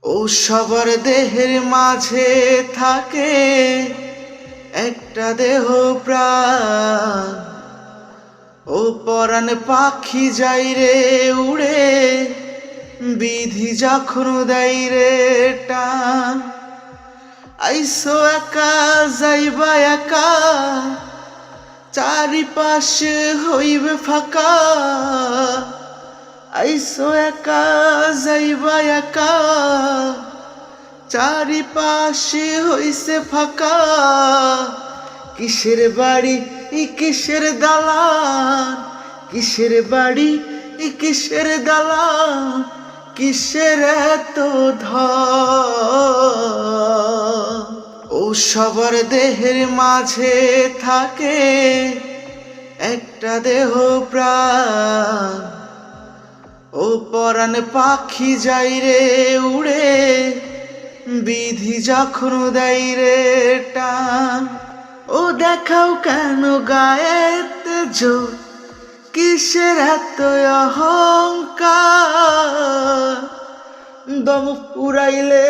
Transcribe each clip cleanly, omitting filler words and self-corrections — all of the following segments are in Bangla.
ও সবার দেহের মাঝে থাকে একটা দেহ প্রাণ। ও পরাণ পাখি যাই রে উড়ে, বিধি যখন দেয় রে টান। আইসো একা যাইবা একা, চারিপাশে হইবে ফাঁকা। আইসো একা যাইবা একা, চারিপাশে হইছে ফাঁকা। কিসের বাড়ি কিসের দালান, কিসের বাড়ি কিসের দালান, কিসের এত ধন। ও সবার দেহের মাঝে থাকে একটা দেহ প্রাণ। ও পরাণ পাখি যাই রে উড়ে, বিধি যখন দেয় রে টান। ও দেখাও কেন গায়েত জোর, কিসের এত অহংকার। দম পুরাইলে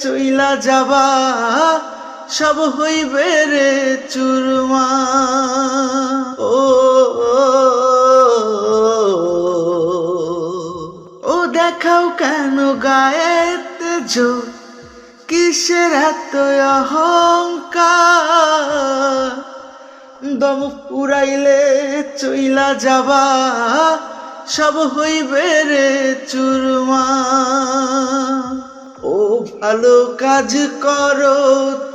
চইলা যাবা, সব হইবে রে চুরমা। ও দেখাও কেন গায়েত জোর, কিসের এত অহংকার। দম পুরাইলে চইলা যাবা, সব হইবে রে চুরমা। ও ভালো কাজ করো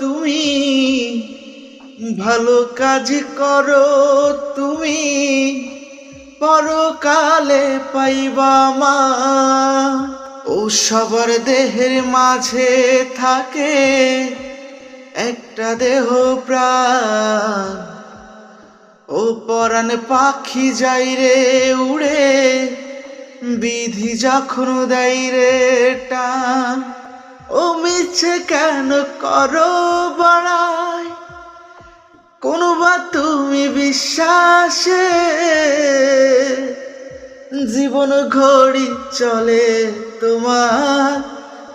তুমি, ভালো কাজ করো তুমি, পরকালে পাইবা মা। ও সবার দেহের মাঝে থাকে একটা দেহ প্রাণ। ও পরাণ পাখি যাই রে উড়ে, বিধি যখন দেয় রে টান। ও মিছে কেন করো বড়াই, কোনো বা তুমি বিশ্বাসে। জীবন ঘড়ি চলে তোমার,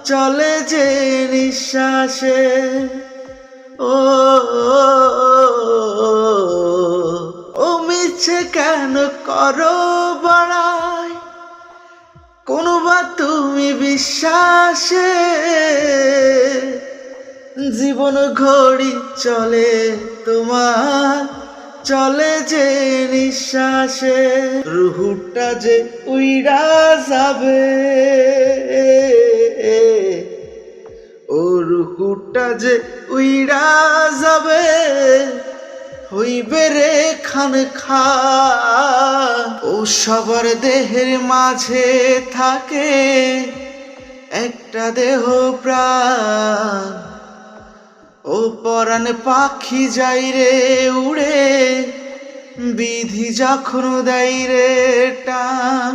চলে যে নিঃশ্বাসে। ও মিছে কেন করো বড়াই, কোনো বা তুমি বিশ্বাসে। জীবন ঘড়ি চলে তোমার, চলে যে নিঃশ্বাসে। রুহুটা যে উইড়া যাবে, ও রুহুটা যে উইড়া যাবে, হইবে রে খান খা। ও সবার দেহের মাঝে থাকে একটা দেহ প্রাণ। ও পরাণ পাখি যাই রে উড়ে, বিধি যখন দেয় রে টান।